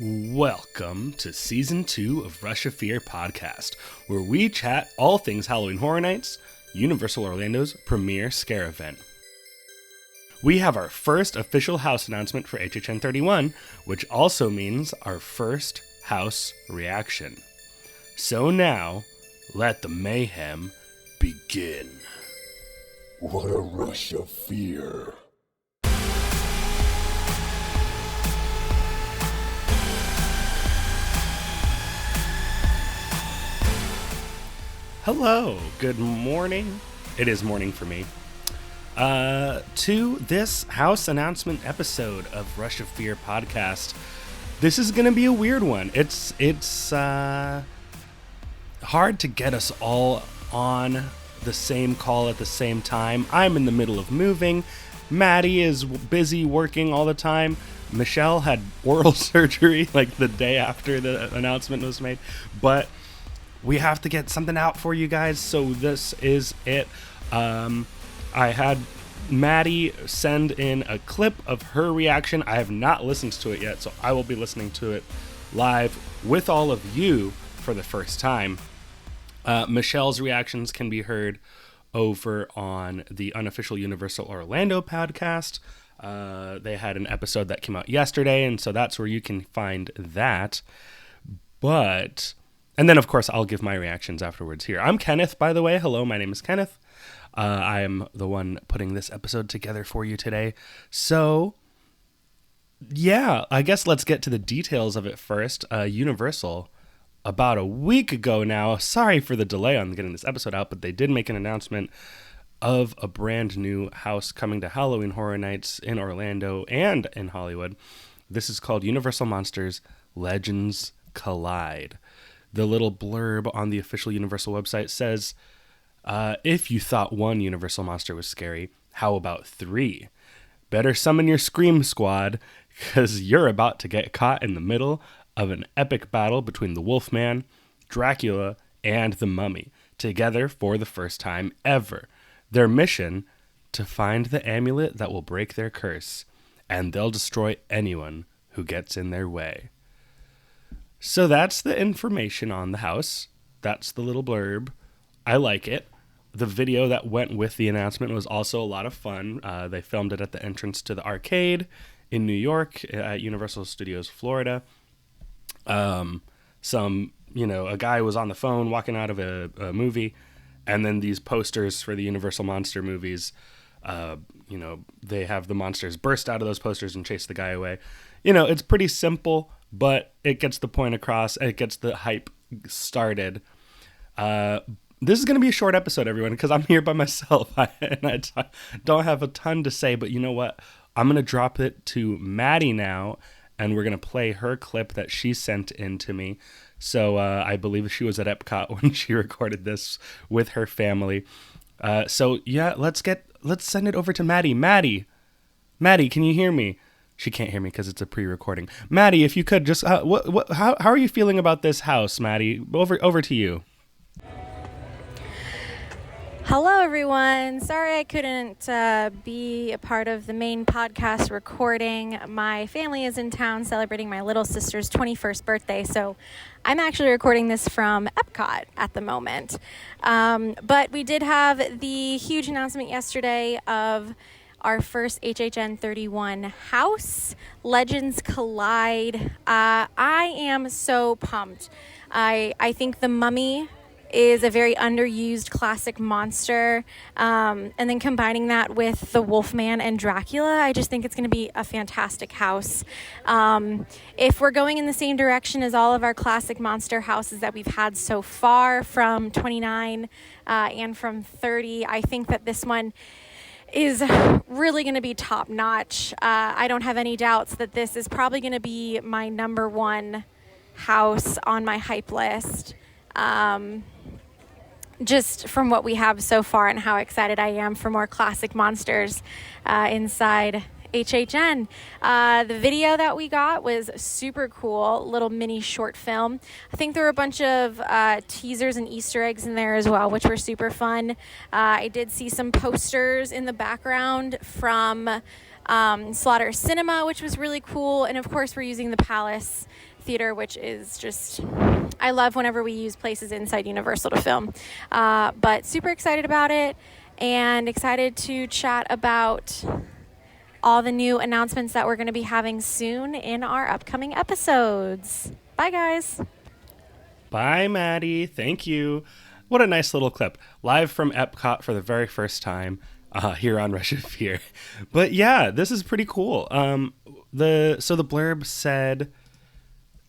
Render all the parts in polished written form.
Welcome to Season 2 of Rush of Fear podcast, where we chat all things Halloween Horror Nights, Universal Orlando's premier scare event. We have our first official house announcement for HHN 31, which also means our first house reaction. So now, let the mayhem begin. What a rush of fear. Hello, good morning. It is morning for me. To this house announcement episode of Rush of Fear podcast. This is going to be a weird one. It's hard to get us all on the same call at the same time. I'm in the middle of moving. Maddie is busy working all the time. Michelle had oral surgery like the day after the announcement was made. But we have to get something out for you guys, so this is it. I had Maddie send in a clip of her reaction. I have not listened to it yet, so I will be listening to it live with all of you for the first time. Michelle's reactions can be heard over on the unofficial Universal Orlando podcast. They had an episode that came out yesterday, and so that's where you can find that. And then, of course, I'll give my reactions afterwards here. I'm Kenneth, by the way. Hello, my name is Kenneth. I am the one putting this episode together for you today. So, yeah, I guess let's get to the details of it first. Universal, about a week ago now, sorry for the delay on getting this episode out, but they did make an announcement of a brand new house coming to Halloween Horror Nights in Orlando and in Hollywood. This is called Universal Monsters Legends Collide. The little blurb on the official Universal website says, if you thought one Universal monster was scary, how about 3? Better summon your Scream Squad, because you're about to get caught in the middle of an epic battle between the Wolfman, Dracula, and the Mummy, together for the first time ever. Their mission, to find the amulet that will break their curse, and they'll destroy anyone who gets in their way. So that's the information on the house. That's the little blurb. I like it. The video that went with the announcement was also a lot of fun. They filmed it at the entrance to the arcade in New York at Universal Studios, Florida. A guy was on the phone walking out of a movie, and then these posters for the Universal Monster movies, they have the monsters burst out of those posters and chase the guy away. It's pretty simple, but it gets the point across. It gets the hype started. This is going to be a short episode, everyone, because I'm here by myself. I don't have a ton to say, but you know what? I'm going to drop it to Maddie now, and we're going to play her clip that she sent in to me. So I believe she was at Epcot when she recorded this with her family. Let's send it over to Maddie. Maddie, can you hear me? She can't hear me because it's a pre-recording. Maddie, if you could just, how are you feeling about this house, Maddie? Over to you. Hello, everyone. Sorry I couldn't be a part of the main podcast recording. My family is in town celebrating my little sister's 21st birthday, so I'm actually recording this from Epcot at the moment. But we did have the huge announcement yesterday of our first HHN 31 house, Legends Collide. I am so pumped. I think the Mummy is a very underused classic monster, and then combining that with the Wolfman and Dracula, I just think it's going to be a fantastic house. If we're going in the same direction as all of our classic monster houses that we've had so far from 29 and from 30, I think that this one is really going to be top notch. I don't have any doubts that this is probably going to be my number one house on my hype list. Just from what we have so far and how excited I am for more classic monsters inside HHN. The video that we got was super cool, little mini short film. I think there were a bunch of teasers and Easter eggs in there as well, which were super fun. I did see some posters in the background from Slaughter Cinema, which was really cool. And of course, we're using the Palace Theater, which is just, I love whenever we use places inside Universal to film. But super excited about it and excited to chat about all the new announcements that we're going to be having soon in our upcoming episodes. Bye, guys. Bye, Maddie. Thank you. What a nice little clip. Live from Epcot for the very first time here on Rush of Fear. But yeah, this is pretty cool. The blurb said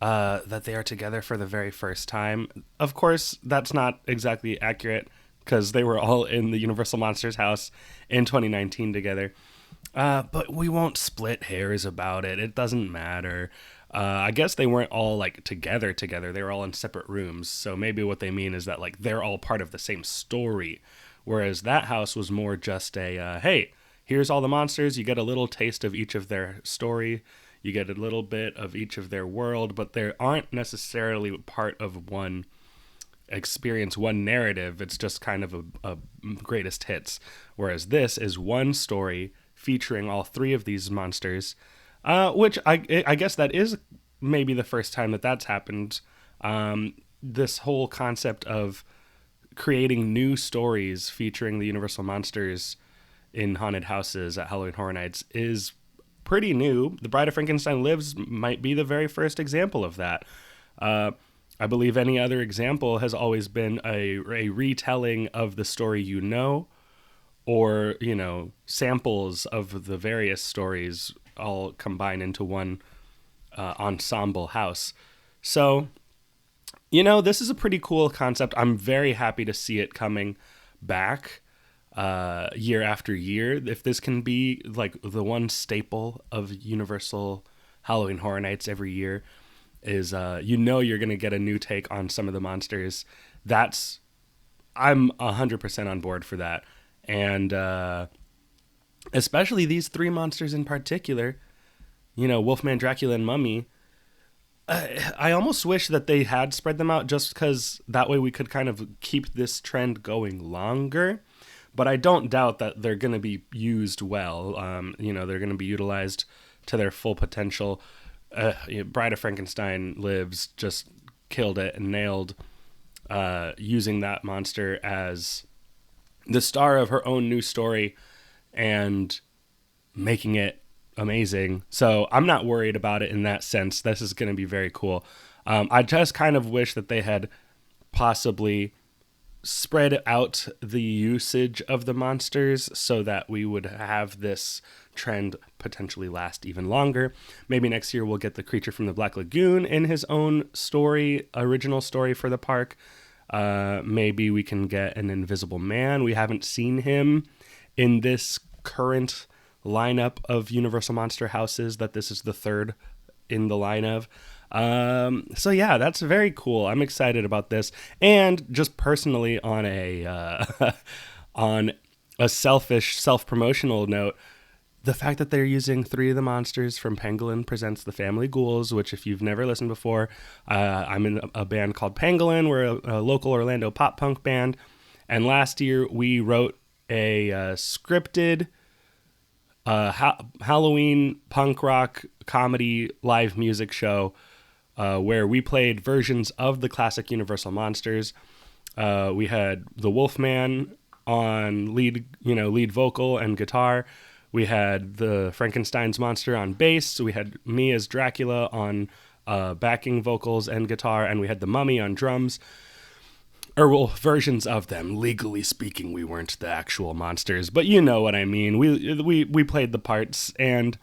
that they are together for the very first time. Of course, that's not exactly accurate because they were all in the Universal Monsters house in 2019 together. But we won't split hairs about it. It doesn't matter. I guess they weren't all like together. They were all in separate rooms. So maybe what they mean is that like they're all part of the same story. Whereas that house was more just a, hey, here's all the monsters. You get a little taste of each of their story. You get a little bit of each of their world, but they aren't necessarily part of one experience, one narrative. It's just kind of a greatest hits. Whereas this is one story featuring all three of these monsters, which I guess that is maybe the first time that that's happened. This whole concept of creating new stories featuring the Universal Monsters in haunted houses at Halloween Horror Nights is pretty new. The Bride of Frankenstein Lives might be the very first example of that. I believe any other example has always been a retelling of the story or, samples of the various stories all combine into one ensemble house. So, this is a pretty cool concept. I'm very happy to see it coming back year after year. If this can be like the one staple of Universal Halloween Horror Nights every year is, you're going to get a new take on some of the monsters. I'm 100% on board for that. And especially these three monsters in particular, Wolfman, Dracula, and Mummy. I almost wish that they had spread them out just because that way we could kind of keep this trend going longer. But I don't doubt that they're going to be used well. They're going to be utilized to their full potential. Bride of Frankenstein Lives just killed it and nailed using that monster as the star of her own new story and making it amazing. So I'm not worried about it in that sense. This is going to be very cool. I just kind of wish that they had possibly spread out the usage of the monsters so that we would have this trend potentially last even longer. Maybe next year we'll get the Creature from the Black Lagoon in his own story, original story for the park. Maybe we can get an Invisible Man. We haven't seen him in this current lineup of Universal Monster houses, that this is the third in the line of. So yeah, that's very cool. I'm excited about this. And just personally on a selfish, self-promotional note, the fact that they're using three of the monsters from Pangolin Presents the Family Ghouls, which if you've never listened before, I'm in a band called Pangolin. We're a local Orlando pop punk band. And last year we wrote a scripted Halloween punk rock comedy live music show where we played versions of the classic Universal Monsters. We had the Wolfman on lead vocal and guitar. We had the Frankenstein's monster on bass. We had me as Dracula on backing vocals and guitar, and we had the Mummy on drums. Versions of them. Legally speaking, we weren't the actual monsters, but you know what I mean. We played the parts, and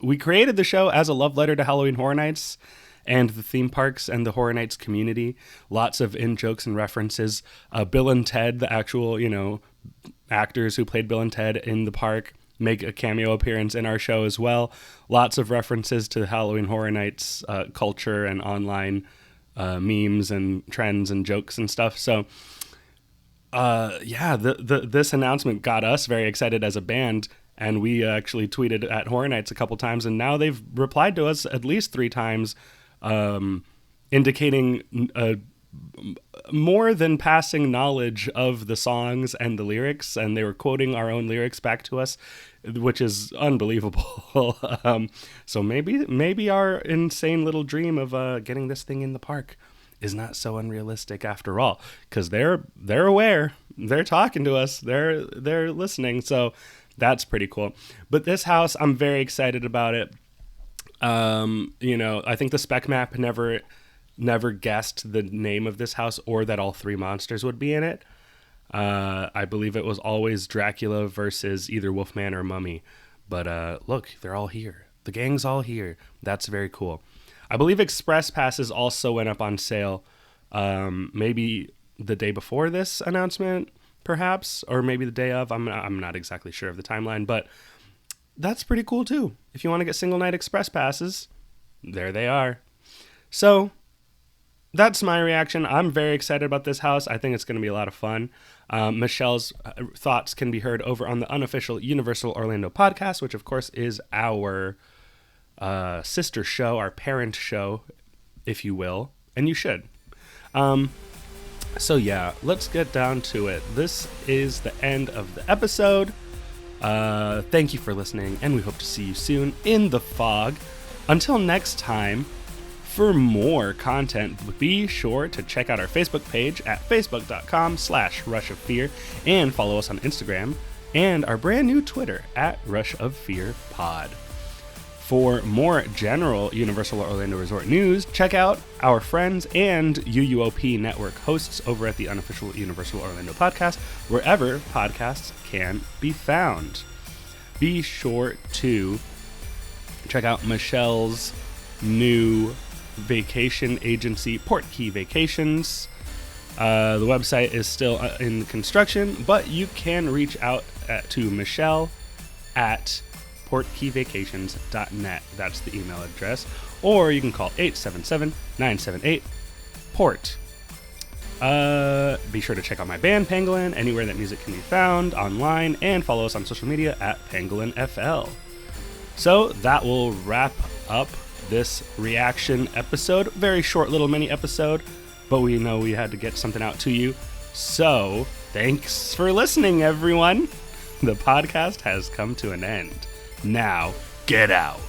we created the show as a love letter to Halloween Horror Nights and the theme parks and the Horror Nights community. Lots of in-jokes and references. Bill and Ted, the actual, actors who played Bill and Ted in the park, make a cameo appearance in our show as well. Lots of references to Halloween Horror Nights culture and online memes and trends and jokes and stuff. So this announcement got us very excited as a band, and we actually tweeted at Horror Nights a couple times, and now they've replied to us at least 3 times, indicating a more than passing knowledge of the songs and the lyrics, and they were quoting our own lyrics back to us, which is unbelievable. So maybe our insane little dream of getting this thing in the park is not so unrealistic after all, because they're aware, they're talking to us, they're listening. So that's pretty cool. But this house, I'm very excited about it. I think the spec map never guessed the name of this house or that all three monsters would be in it. I believe it was always Dracula versus either Wolfman or Mummy. But look, they're all here. The gang's all here. That's very cool. I believe Express Passes also went up on sale maybe the day before this announcement, perhaps, or maybe the day of. I'm not exactly sure of the timeline, but that's pretty cool too. If you want to get single night Express Passes, there they are. So that's my reaction. I'm very excited about this house. I think it's going to be a lot of fun. Michelle's thoughts can be heard over on the unofficial Universal Orlando podcast, which of course is our sister show, our parent show, if you will, and you should. So yeah, let's get down to it. This is the end of the episode. Thank you for listening, and we hope to see you soon in the fog. Until next time, for more content, be sure to check out our Facebook page at facebook.com/rushoffear and follow us on Instagram and our brand new Twitter at rushoffearpod. For more general Universal Orlando Resort news, check out our friends and UUOP network hosts over at the unofficial Universal Orlando podcast, wherever podcasts can be found. Be sure to check out Michelle's new vacation agency, Portkey Vacations. The website is still in construction, but you can reach out to Michelle at portkeyvacations.net. That's the email address. Or you can call 877-978-PORT. Be sure to check out my band, Pangolin, anywhere that music can be found online, and follow us on social media at PangolinFL. So that will wrap up this reaction episode. Very short little mini episode, but we know we had to get something out to you. So thanks for listening, everyone. The podcast has come to an end. Now, get out.